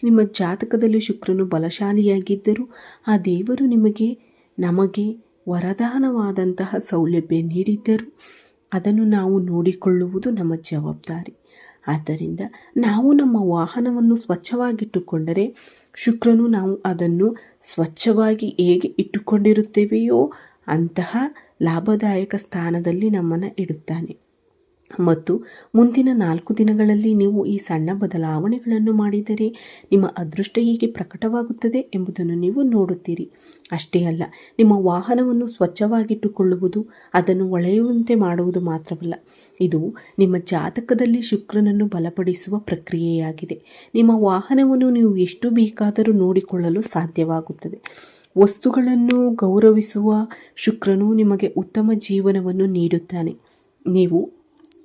Speaker 1: ನಿಮ್ಮ ಜಾತಕದಲ್ಲಿ ಶುಕ್ರನು ಬಲಶಾಲಿಯಾಗಿದ್ದರೂ ಆ ದೇವರು ನಮಗೆ ವರದಾನವಾದಂತಹ ಸೌಲಭ್ಯ ನೀಡಿದ್ದರೂ ಅದನ್ನು ನಾವು ನೋಡಿಕೊಳ್ಳುವುದು ನಮ್ಮ ಜವಾಬ್ದಾರಿ. ಆದ್ದರಿಂದ ನಾವು ನಮ್ಮ ವಾಹನವನ್ನು ಸ್ವಚ್ಛವಾಗಿಟ್ಟುಕೊಂಡರೆ ಶುಕ್ರನು ನಾವು ಅದನ್ನು ಸ್ವಚ್ಛವಾಗಿ ಹೇಗೆ ಇಟ್ಟುಕೊಂಡಿರುತ್ತೇವೆಯೋ ಅಂತಹ ಲಾಭದಾಯಕ ಸ್ಥಾನದಲ್ಲಿ ನಮ್ಮನ್ನು ಇಡುತ್ತಾನೆ. ಮತ್ತು ಮುಂದಿನ 4 ದಿನಗಳಲ್ಲಿ ನೀವು ಈ ಸಣ್ಣ ಬದಲಾವಣೆಗಳನ್ನು ಮಾಡಿದರೆ ನಿಮ್ಮ ಅದೃಷ್ಟ ಹೇಗೆ ಪ್ರಕಟವಾಗುತ್ತದೆ ಎಂಬುದನ್ನು ನೀವು ನೋಡುತ್ತೀರಿ. ಅಷ್ಟೇ ಅಲ್ಲ, ನಿಮ್ಮ ವಾಹನವನ್ನು ಸ್ವಚ್ಛವಾಗಿಟ್ಟುಕೊಳ್ಳುವುದು, ಅದನ್ನು ಹೊಳೆಯುವಂತೆ ಮಾಡುವುದು ಮಾತ್ರವಲ್ಲ, ಇದು ನಿಮ್ಮ ಜಾತಕದಲ್ಲಿ ಶುಕ್ರನನ್ನು ಬಲಪಡಿಸುವ ಪ್ರಕ್ರಿಯೆಯಾಗಿದೆ. ನಿಮ್ಮ ವಾಹನವನ್ನು ನೀವು ಎಷ್ಟು ಬೇಕಾದರೂ ನೋಡಿಕೊಳ್ಳಲು ಸಾಧ್ಯವಾಗುತ್ತದೆ. ವಸ್ತುಗಳನ್ನು ಗೌರವಿಸುವ ಶುಕ್ರನು ನಿಮಗೆ ಉತ್ತಮ ಜೀವನವನ್ನು ನೀಡುತ್ತಾನೆ. ನೀವು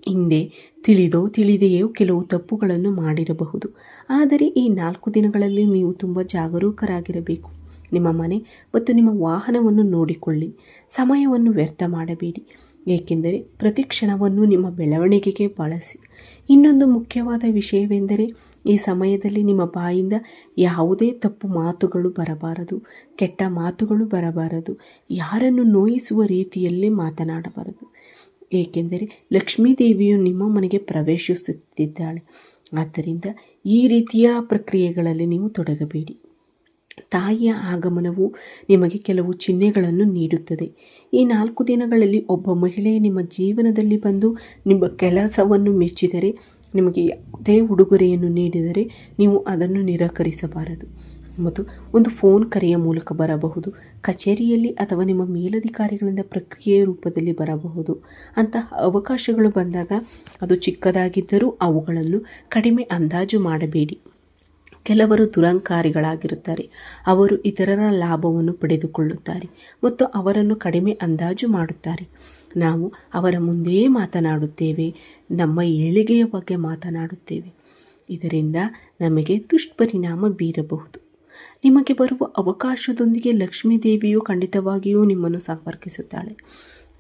Speaker 1: ಹಿಂದೆ ತಿಳಿದೋ ತಿಳಿದೆಯೋ ಕೆಲವು ತಪ್ಪುಗಳನ್ನು ಮಾಡಿರಬಹುದು, ಆದರೆ ಈ 4 ದಿನಗಳಲ್ಲಿ ನೀವು ತುಂಬ ಜಾಗರೂಕರಾಗಿರಬೇಕು. ನಿಮ್ಮ ಮನೆ ಮತ್ತು ನಿಮ್ಮ ವಾಹನವನ್ನು ನೋಡಿಕೊಳ್ಳಿ. ಸಮಯವನ್ನು ವ್ಯರ್ಥ ಮಾಡಬೇಡಿ, ಏಕೆಂದರೆ ಪ್ರತಿ ಕ್ಷಣವನ್ನು ನಿಮ್ಮ ಬೆಳವಣಿಗೆಗೆ ಬಳಸಿ. ಇನ್ನೊಂದು ಮುಖ್ಯವಾದ ವಿಷಯವೆಂದರೆ, ಈ ಸಮಯದಲ್ಲಿ ನಿಮ್ಮ ಬಾಯಿಂದ ಯಾವುದೇ ತಪ್ಪು ಮಾತುಗಳು ಬರಬಾರದು, ಕೆಟ್ಟ ಮಾತುಗಳು ಬರಬಾರದು, ಯಾರನ್ನು ನೋಯಿಸುವ ರೀತಿಯಲ್ಲಿ ಮಾತನಾಡಬಾರದು. ಏಕೆಂದರೆ ಲಕ್ಷ್ಮೀದೇವಿಯು ನಿಮ್ಮ ಮನೆಗೆ ಪ್ರವೇಶಿಸುತ್ತಿದ್ದಾಳೆ. ಆದ್ದರಿಂದ ಈ ರೀತಿಯ ಪ್ರಕ್ರಿಯೆಗಳಲ್ಲಿ ನೀವು ತೊಡಗಬೇಡಿ. ತಾಯಿಯ ಆಗಮನವು ನಿಮಗೆ ಕೆಲವು ಚಿಹ್ನೆಗಳನ್ನು ನೀಡುತ್ತದೆ. ಈ 4 ದಿನಗಳಲ್ಲಿ ಒಬ್ಬ ಮಹಿಳೆ ನಿಮ್ಮ ಜೀವನದಲ್ಲಿ ಬಂದು ನಿಮ್ಮ ಕೆಲಸವನ್ನು ಮೆಚ್ಚಿದರೆ, ನಿಮಗೆ ಯಾವುದೇ ಉಡುಗೊರೆಯನ್ನು ನೀಡಿದರೆ ನೀವು ಅದನ್ನು ನಿರಾಕರಿಸಬಾರದು. ಮತ್ತು ಒಂದು ಫೋನ್ ಕರೆಯ ಮೂಲಕ ಬರಬಹುದು, ಕಚೇರಿಯಲ್ಲಿ ಅಥವಾ ನಿಮ್ಮ ಮೇಲಧಿಕಾರಿಗಳಿಂದ ಪ್ರಕ್ರಿಯೆಯ ರೂಪದಲ್ಲಿ ಬರಬಹುದು. ಅಂತಹ ಅವಕಾಶಗಳು ಬಂದಾಗ ಅದು ಚಿಕ್ಕದಾಗಿದ್ದರೂ ಅವುಗಳನ್ನು ಕಡಿಮೆ ಅಂದಾಜು ಮಾಡಬೇಡಿ. ಕೆಲವರು ದುರಂಕಾರಿಗಳಾಗಿರುತ್ತಾರೆ. ಅವರು ಇತರರ ಲಾಭವನ್ನು ಪಡೆದುಕೊಳ್ಳುತ್ತಾರೆ ಮತ್ತು ಅವರನ್ನು ಕಡಿಮೆ ಅಂದಾಜು ಮಾಡುತ್ತಾರೆ. ನಾವು ಅವರ ಮುಂದೆಯೇ ಮಾತನಾಡುತ್ತೇವೆ, ನಮ್ಮ ಏಳಿಗೆಯ ಬಗ್ಗೆ ಮಾತನಾಡುತ್ತೇವೆ. ಇದರಿಂದ ನಮಗೆ ದುಷ್ಪರಿಣಾಮ ಬೀರಬಹುದು. ನಿಮಗೆ ಬರುವ ಅವಕಾಶದೊಂದಿಗೆ ಲಕ್ಷ್ಮೀದೇವಿಯು ಖಂಡಿತವಾಗಿಯೂ ನಿಮ್ಮನ್ನು ಸಂಪರ್ಕಿಸುತ್ತಾಳೆ.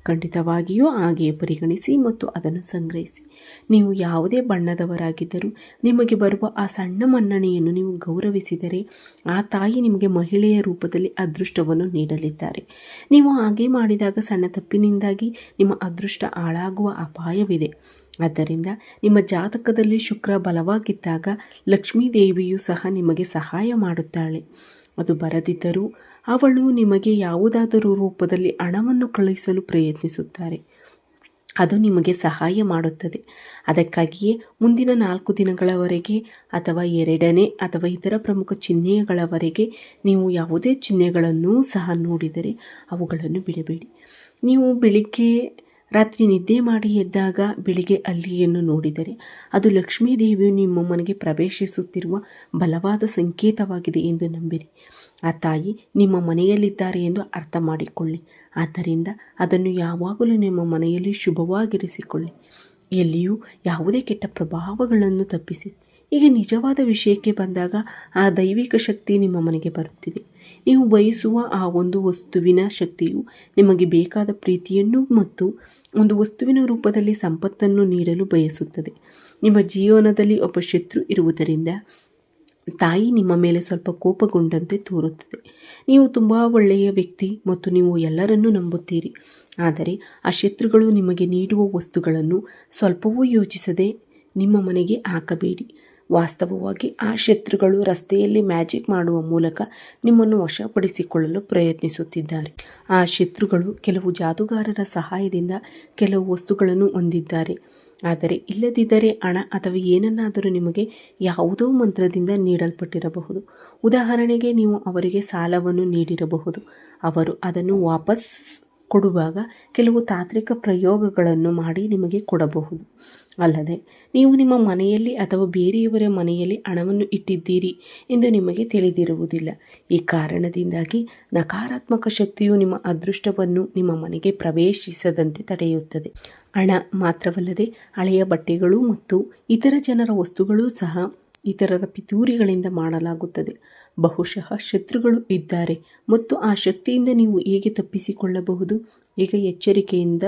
Speaker 1: ಖಂಡಿತವಾಗಿಯೂ ಹಾಗೆಯೇ ಪರಿಗಣಿಸಿ ಮತ್ತು ಅದನ್ನು ಸಂಗ್ರಹಿಸಿ. ನೀವು ಯಾವುದೇ ಬಣ್ಣದವರಾಗಿದ್ದರೂ ನಿಮಗೆ ಬರುವ ಆ ಸಣ್ಣ ಮನ್ನಣೆಯನ್ನು ನೀವು ಗೌರವಿಸಿದರೆ, ಆ ತಾಯಿ ನಿಮಗೆ ಮಹಿಳೆಯ ರೂಪದಲ್ಲಿ ಅದೃಷ್ಟವನ್ನು ನೀಡಲಿದ್ದಾರೆ. ನೀವು ಹಾಗೆ ಮಾಡಿದಾಗ ಸಣ್ಣ ತಪ್ಪಿನಿಂದಾಗಿ ನಿಮ್ಮ ಅದೃಷ್ಟ ಹಾಳಾಗುವ ಅಪಾಯವಿದೆ. ಆದ್ದರಿಂದ ನಿಮ್ಮ ಜಾತಕದಲ್ಲಿ ಶುಕ್ರ ಬಲವಾಗಿದ್ದಾಗ ಲಕ್ಷ್ಮೀದೇವಿಯು ಸಹ ನಿಮಗೆ ಸಹಾಯ ಮಾಡುತ್ತಾಳೆ. ಅದು ಬರದಿದ್ದರೂ ಅವಳು ನಿಮಗೆ ಯಾವುದಾದರೂ ರೂಪದಲ್ಲಿ ಹಣವನ್ನು ಕಳುಹಿಸಲು ಪ್ರಯತ್ನಿಸುತ್ತಾರೆ. ಅದು ನಿಮಗೆ ಸಹಾಯ ಮಾಡುತ್ತದೆ. ಅದಕ್ಕಾಗಿಯೇ ಮುಂದಿನ 4 ದಿನಗಳವರೆಗೆ ಅಥವಾ 2ನೇ ಅಥವಾ ಇತರ ಪ್ರಮುಖ ಚಿಹ್ನೆಗಳವರೆಗೆ ನೀವು ಯಾವುದೇ ಚಿಹ್ನೆಗಳನ್ನೂ ಸಹ ನೋಡಿದರೆ ಅವುಗಳನ್ನು ಬಿಡಬೇಡಿ. ನೀವು ಬೆಳಿಗ್ಗೆ ರಾತ್ರಿ ನಿದ್ದೆ ಮಾಡಿ ಎದ್ದಾಗ ಬೆಳಿಗ್ಗೆ ಅಲ್ಲಿಯನ್ನು ನೋಡಿದರೆ ಅದು ಲಕ್ಷ್ಮೀದೇವಿಯು ನಿಮ್ಮ ಮನೆಗೆ ಪ್ರವೇಶಿಸುತ್ತಿರುವ ಬಲವಾದ ಸಂಕೇತವಾಗಿದೆ ಎಂದು ನಂಬಿರಿ. ಆ ತಾಯಿ ನಿಮ್ಮ ಮನೆಯಲ್ಲಿದ್ದಾರೆ ಎಂದು ಅರ್ಥ ಮಾಡಿಕೊಳ್ಳಿ. ಆದ್ದರಿಂದ ಅದನ್ನು ಯಾವಾಗಲೂ ನಿಮ್ಮ ಮನೆಯಲ್ಲಿ ಶುಭವಾಗಿರಿಸಿಕೊಳ್ಳಿ. ಎಲ್ಲಿಯೂ ಯಾವುದೇ ಕೆಟ್ಟ ಪ್ರಭಾವಗಳನ್ನು ತಪ್ಪಿಸಿ. ಈಗ ನಿಜವಾದ ವಿಷಯಕ್ಕೆ ಬಂದಾಗ ಆ ದೈವಿಕ ಶಕ್ತಿ ನಿಮ್ಮ ಮನೆಗೆ ಬರುತ್ತಿದೆ. ನೀವು ಬಯಸುವ ಆ ಒಂದು ವಸ್ತುವಿನ ಶಕ್ತಿಯು ನಿಮಗೆ ಬೇಕಾದ ಪ್ರೀತಿಯನ್ನು ಮತ್ತು ಒಂದು ವಸ್ತುವಿನ ರೂಪದಲ್ಲಿ ಸಂಪತ್ತನ್ನು ನೀಡಲು ಬಯಸುತ್ತದೆ. ನಿಮ್ಮ ಜೀವನದಲ್ಲಿ ಒಬ್ಬ ಶತ್ರು ಇರುವುದರಿಂದ ತಾಯಿ ನಿಮ್ಮ ಮೇಲೆ ಸ್ವಲ್ಪ ಕೋಪಗೊಂಡಂತೆ ತೋರುತ್ತದೆ. ನೀವು ತುಂಬ ಒಳ್ಳೆಯ ವ್ಯಕ್ತಿ ಮತ್ತು ನೀವು ಎಲ್ಲರನ್ನೂ ನಂಬುತ್ತೀರಿ. ಆದರೆ ಆ ಶತ್ರುಗಳು ನಿಮಗೆ ನೀಡುವ ವಸ್ತುಗಳನ್ನು ಸ್ವಲ್ಪವೂ ಯೋಚಿಸದೆ ನಿಮ್ಮ ಮನೆಗೆ ಹಾಕಬೇಡಿ. ವಾಸ್ತವವಾಗಿ ಆ ಶತ್ರುಗಳು ರಸ್ತೆಯಲ್ಲಿ ಮ್ಯಾಜಿಕ್ ಮಾಡುವ ಮೂಲಕ ನಿಮ್ಮನ್ನು ವಶಪಡಿಸಿಕೊಳ್ಳಲು ಪ್ರಯತ್ನಿಸುತ್ತಿದ್ದಾರೆ. ಆ ಶತ್ರುಗಳು ಕೆಲವು ಜಾದೂಗಾರರ ಸಹಾಯದಿಂದ ಕೆಲವು ವಸ್ತುಗಳನ್ನು ಹೊಂದಿದ್ದಾರೆ. ಆದರೆ ಇಲ್ಲದಿದ್ದರೆ ಹಣ ಅಥವಾ ಏನನ್ನಾದರೂ ನಿಮಗೆ ಯಾವುದೋ ಮಂತ್ರದಿಂದ ನೀಡಲ್ಪಟ್ಟಿರಬಹುದು. ಉದಾಹರಣೆಗೆ, ನೀವು ಅವರಿಗೆ ಸಾಲವನ್ನು ನೀಡಿರಬಹುದು. ಅವರು ಅದನ್ನು ವಾಪಸ್ ಕೊಡುವಾಗ ಕೆಲವು ತಾಂತ್ರಿಕ ಪ್ರಯೋಗಗಳನ್ನು ಮಾಡಿ ನಿಮಗೆ ಕೊಡಬಹುದು. ಅಲ್ಲದೆ ನೀವು ನಿಮ್ಮ ಮನೆಯಲ್ಲಿ ಅಥವಾ ಬೇರೆಯವರ ಮನೆಯಲ್ಲಿ ಹಣವನ್ನು ಇಟ್ಟಿದ್ದೀರಿ ಎಂದು ನಿಮಗೆ ತಿಳಿದಿರುವುದಿಲ್ಲ. ಈ ಕಾರಣದಿಂದಾಗಿ ನಕಾರಾತ್ಮಕ ಶಕ್ತಿಯು ನಿಮ್ಮ ಅದೃಷ್ಟವನ್ನು ನಿಮ್ಮ ಮನೆಗೆ ಪ್ರವೇಶಿಸದಂತೆ ತಡೆಯುತ್ತದೆ. ಹಣ ಮಾತ್ರವಲ್ಲದೆ ಹಳೆಯ ಬಟ್ಟೆಗಳು ಮತ್ತು ಇತರ ಜನರ ವಸ್ತುಗಳೂ ಸಹ ಇತರರ ಪಿತೂರಿಗಳಿಂದ ಮಾಡಲಾಗುತ್ತದೆ. ಬಹುಶಃ ಶತ್ರುಗಳು ಇದ್ದಾರೆ ಮತ್ತು ಆ ಶಕ್ತಿಯಿಂದ ನೀವು ಹೇಗೆ ತಪ್ಪಿಸಿಕೊಳ್ಳಬಹುದು? ಈಗ ಎಚ್ಚರಿಕೆಯಿಂದ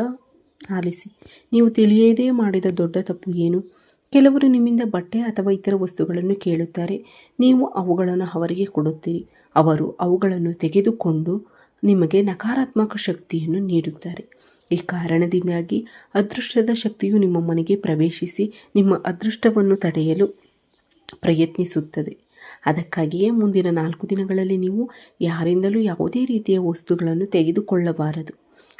Speaker 1: ಆಲಿಸಿ. ನೀವು ತಿಳಿಯದೇ ಮಾಡಿದ ದೊಡ್ಡ ತಪ್ಪು ಏನು? ಕೆಲವರು ನಿಮ್ಮಿಂದ ಬಟ್ಟೆ ಅಥವಾ ಇತರ ವಸ್ತುಗಳನ್ನು ಕೇಳುತ್ತಾರೆ. ನೀವು ಅವುಗಳನ್ನು ಅವರಿಗೆ ಕೊಡುತ್ತೀರಿ. ಅವರು ಅವುಗಳನ್ನು ತೆಗೆದುಕೊಂಡು ನಿಮಗೆ ನಕಾರಾತ್ಮಕ ಶಕ್ತಿಯನ್ನು ನೀಡುತ್ತಾರೆ. ಈ ಕಾರಣದಿಂದಾಗಿ ಅದೃಷ್ಟದ ಶಕ್ತಿಯು ನಿಮ್ಮ ಮನೆಗೆ ಪ್ರವೇಶಿಸಿ ನಿಮ್ಮ ಅದೃಷ್ಟವನ್ನು ತಡೆಯಲು ಪ್ರಯತ್ನಿಸುತ್ತದೆ. ಅದಕ್ಕಾಗಿಯೇ ಮುಂದಿನ 4 ದಿನಗಳಲ್ಲಿ ನೀವು ಯಾರಿಂದಲೂ ಯಾವುದೇ ರೀತಿಯ ವಸ್ತುಗಳನ್ನು ತೆಗೆದುಕೊಳ್ಳಬಾರದು.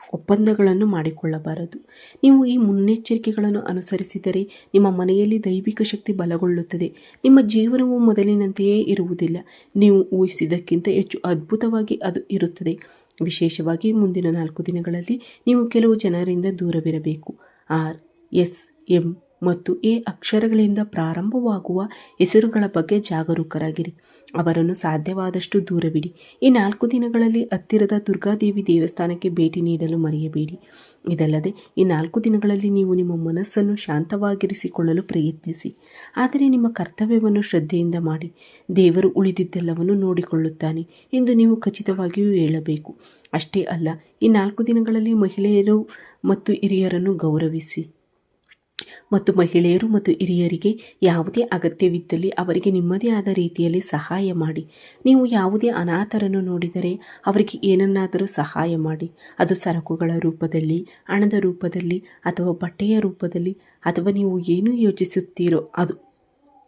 Speaker 1: ಒಪ್ಪಂದಗಳನ್ನು ಮಾಡಿಕೊಳ್ಳಬಾರದು. ನೀವು ಈ ಮುನ್ನೆಚ್ಚರಿಕೆಗಳನ್ನು ಅನುಸರಿಸಿದರೆ ನಿಮ್ಮ ಮನೆಯಲ್ಲಿ ದೈವಿಕ ಶಕ್ತಿ ಬಲಗೊಳ್ಳುತ್ತದೆ. ನಿಮ್ಮ ಜೀವನವು ಮೊದಲಿನಂತೆಯೇ ಇರುವುದಿಲ್ಲ. ನೀವು ಊಹಿಸಿದ್ದಕ್ಕಿಂತ ಹೆಚ್ಚು ಅದ್ಭುತವಾಗಿ ಅದು ಇರುತ್ತದೆ. ವಿಶೇಷವಾಗಿ ಮುಂದಿನ 4 ದಿನಗಳಲ್ಲಿ ನೀವು ಕೆಲವು ಜನರಿಂದ ದೂರವಿರಬೇಕು. R, S, M ಮತ್ತು A ಅಕ್ಷರಗಳಿಂದ ಪ್ರಾರಂಭವಾಗುವ ಹೆಸರುಗಳ ಬಗ್ಗೆ ಜಾಗರೂಕರಾಗಿರಿ. ಅವರನ್ನು ಸಾಧ್ಯವಾದಷ್ಟು ದೂರವಿಡಿ. ಈ 4 ದಿನಗಳಲ್ಲಿ ಹತ್ತಿರದ ದುರ್ಗಾದೇವಿ ದೇವಸ್ಥಾನಕ್ಕೆ ಭೇಟಿ ನೀಡಲು ಮರೆಯಬೇಡಿ. ಇದಲ್ಲದೆ ಈ 4 ದಿನಗಳಲ್ಲಿ ನೀವು ನಿಮ್ಮ ಮನಸ್ಸನ್ನು ಶಾಂತವಾಗಿರಿಸಿಕೊಳ್ಳಲು ಪ್ರಯತ್ನಿಸಿ. ಆದರೆ ನಿಮ್ಮ ಕರ್ತವ್ಯವನ್ನು ಶ್ರದ್ಧೆಯಿಂದ ಮಾಡಿ. ದೇವರು ಉಳಿದಿದ್ದೆಲ್ಲವನ್ನು ನೋಡಿಕೊಳ್ಳುತ್ತಾನೆ ಎಂದು ನೀವು ಖಚಿತವಾಗಿಯೂ ಹೇಳಬೇಕು. ಅಷ್ಟೇ ಅಲ್ಲ, ಈ 4 ದಿನಗಳಲ್ಲಿ ಮಹಿಳೆಯರು ಮತ್ತು ಹಿರಿಯರನ್ನು ಗೌರವಿಸಿ ಮತ್ತು ಮಹಿಳೆಯರು ಮತ್ತು ಹಿರಿಯರಿಗೆ ಯಾವುದೇ ಅಗತ್ಯವಿದ್ದಲ್ಲಿ ಅವರಿಗೆ ನಿಮ್ಮದೇ ಆದ ರೀತಿಯಲ್ಲಿ ಸಹಾಯ ಮಾಡಿ. ನೀವು ಯಾವುದೇ ಅನಾಥರನ್ನು ನೋಡಿದರೆ ಅವರಿಗೆ ಏನನ್ನಾದರೂ ಸಹಾಯ ಮಾಡಿ. ಅದು ಸರಕುಗಳ ರೂಪದಲ್ಲಿ, ಹಣದ ರೂಪದಲ್ಲಿ ಅಥವಾ ಬಟ್ಟೆಯ ರೂಪದಲ್ಲಿ ಅಥವಾ ನೀವು ಏನು ಯೋಚಿಸುತ್ತೀರೋ ಅದು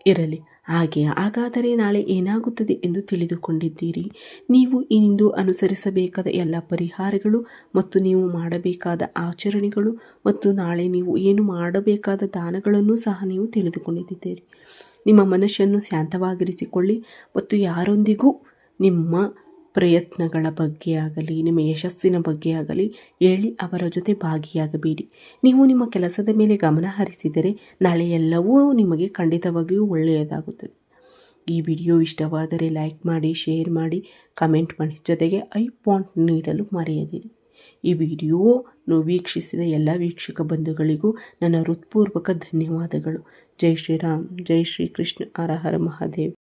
Speaker 1: ಇರಲಿ. ಹಾಗಾದರೆ ನಾಳೆ ಏನಾಗುತ್ತದೆ ಎಂದು ತಿಳಿದುಕೊಂಡಿದ್ದೀರಿ. ನೀವು ಇಂದು ಅನುಸರಿಸಬೇಕಾದ ಎಲ್ಲ ಪರಿಹಾರಗಳು ಮತ್ತು ನೀವು ಮಾಡಬೇಕಾದ ಆಚರಣೆಗಳು ಮತ್ತು ನಾಳೆ ನೀವು ಏನು ಮಾಡಬೇಕಾದ ದಾನಗಳನ್ನು ಸಹ ನೀವು ತಿಳಿದುಕೊಂಡಿದ್ದೀರಿ. ನಿಮ್ಮ ಮನಸ್ಸನ್ನು ಶಾಂತವಾಗಿರಿಸಿಕೊಳ್ಳಿ ಮತ್ತು ಯಾರೊಂದಿಗೂ ನಿಮ್ಮ ಪ್ರಯತ್ನಗಳ ಬಗ್ಗೆ ಆಗಲಿ ನಿಮ್ಮ ಯಶಸ್ಸಿನ ಬಗ್ಗೆ ಆಗಲಿ ಹೇಳಿ ಅವರ ಜೊತೆ ಭಾಗಿಯಾಗಬೇಡಿ. ನೀವು ನಿಮ್ಮ ಕೆಲಸದ ಮೇಲೆ ಗಮನ ಹರಿಸಿದರೆ ನಾಳೆ ಎಲ್ಲವೂ ನಿಮಗೆ ಖಂಡಿತವಾಗಿಯೂ ಒಳ್ಳೆಯದಾಗುತ್ತದೆ. ಈ ವಿಡಿಯೋ ಇಷ್ಟವಾದರೆ ಲೈಕ್ ಮಾಡಿ, ಶೇರ್ ಮಾಡಿ, ಕಮೆಂಟ್ ಮಾಡಿ, ಜೊತೆಗೆ ಐ ಪಾಯಿಂಟ್ ನೀಡಲು ಮರೆಯದಿರಿ. ಈ ವಿಡಿಯೋನು ವೀಕ್ಷಿಸಿದ ಎಲ್ಲ ವೀಕ್ಷಕ ಬಂಧುಗಳಿಗೂ ನನ್ನ ಹೃತ್ಪೂರ್ವಕ ಧನ್ಯವಾದಗಳು. ಜೈ ಶ್ರೀರಾಮ್, ಜೈ ಶ್ರೀ ಕೃಷ್ಣ, ಹರ ಹರ ಮಹಾದೇವ್.